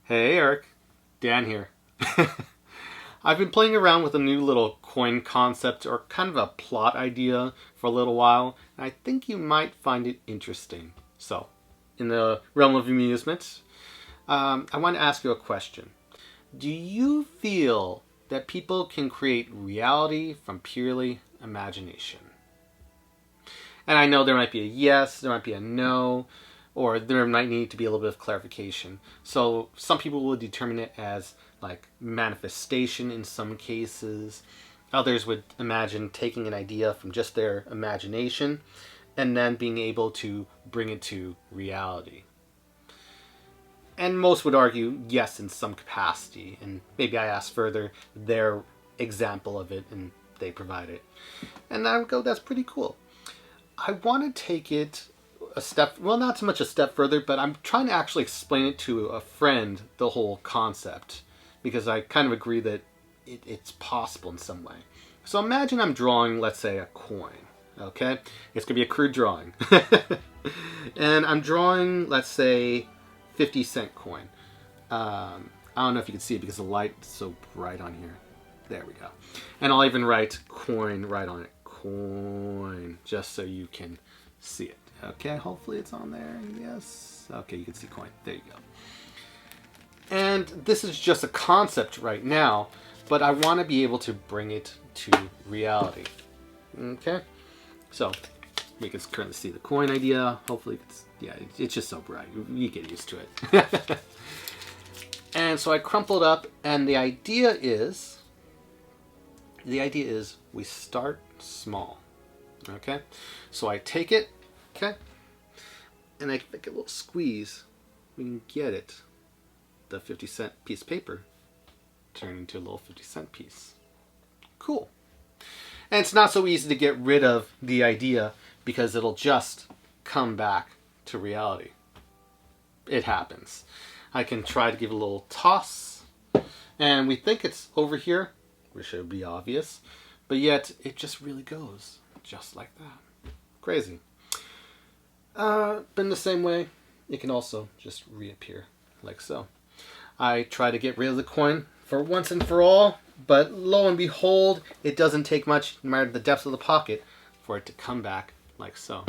Hey Eric, Dan here. I've been playing around with a new little coin concept or kind of a plot idea for a little while, and I think you might find it interesting. So, in the realm of amusement, I want to ask you a question. Do you feel that people can create reality from purely imagination? And I know there might be a yes, there might be a no, or there might need to be a little bit of clarification. So some people will determine it as like manifestation in some cases. Others would imagine taking an idea from just their imagination and then being able to bring it to reality. And most would argue yes in some capacity. And maybe I ask further their example of it and they provide it. And I would go, that's pretty cool. I want to take it a step, well, not so much a step further, but I'm trying to actually explain it to a friend, the whole concept, because I kind of agree that it's possible in some way. So imagine I'm drawing, let's say, a coin, okay? It's going to be a crude drawing. And I'm drawing, let's say, 50-cent coin. I don't know if you can see it because the light's so bright on here. There we go. And I'll even write coin right on it. Coin, just so you can see it. Okay, hopefully it's on there. Yes. Okay, you can see coin. There you go. And this is just a concept right now, but I want to be able to bring it to reality. Okay? So, we can currently see the coin idea. Hopefully it's just so bright. You get used to it. And so I crumpled up, and the idea is we start small. Okay? So I take it, okay, and I make a little squeeze. We can get it. The 50-cent piece of paper turn into a little 50-cent piece. Cool. And it's not so easy to get rid of the idea because it'll just come back to reality. It happens. I can try to give it a little toss, and we think it's over here, which should be obvious, but yet it just really goes just like that. Crazy. But in the same way, it can also just reappear like so. I try to get rid of the coin for once and for all, but lo and behold, it doesn't take much, no matter the depth of the pocket, for it to come back like so.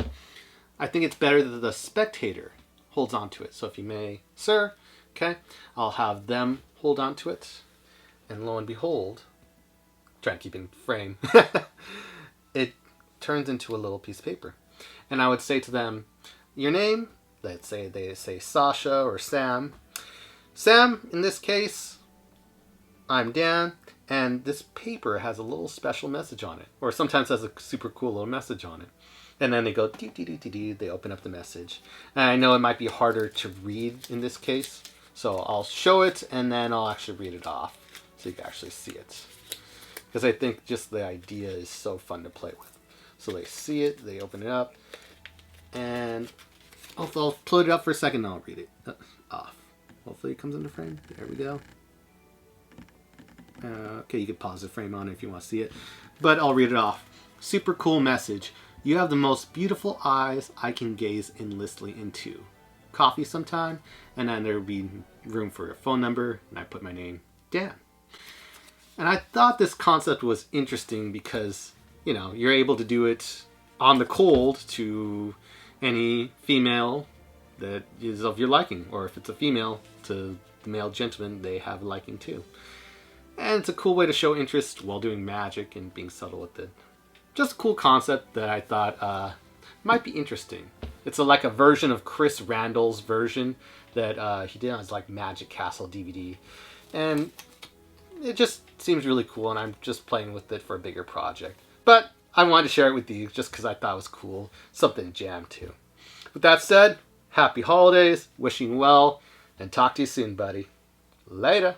I think it's better that the spectator holds on to it. So if you may, sir, okay, I'll have them hold on to it, and lo and behold, try to keep it in frame, it turns into a little piece of paper. And I would say to them, your name, let's say they say Sasha or Sam. Sam, in this case, I'm Dan, and this paper has a little special message on it, or sometimes has a super cool little message on it. And then they go, dee, dee, dee, dee, dee, they open up the message. And I know it might be harder to read in this case, so I'll show it, and then I'll actually read it off, so you can actually see it. Because I think just the idea is so fun to play with. So they see it, they open it up, and I'll put it up for a second, and I'll read it off. Hopefully it comes into frame. There we go. Okay, you can pause the frame on it if you want to see it. But I'll read it off. Super cool message. You have the most beautiful eyes I can gaze endlessly into. Coffee sometime? And then there would be room for a phone number, and I put my name, Dan. And I thought this concept was interesting because, you know, you're able to do it on the cold to any female that is of your liking, or if it's a female, to the male gentleman they have a liking too. And it's a cool way to show interest while doing magic and being subtle with it. Just a cool concept that I thought might be interesting. It's like a version of Chris Randall's version that he did on his like Magic Castle DVD. And it just seems really cool, and I'm just playing with it for a bigger project. But I wanted to share it with you just because I thought it was cool. Something to jam to. With that said, happy holidays, wishing you well, and talk to you soon, buddy. Later.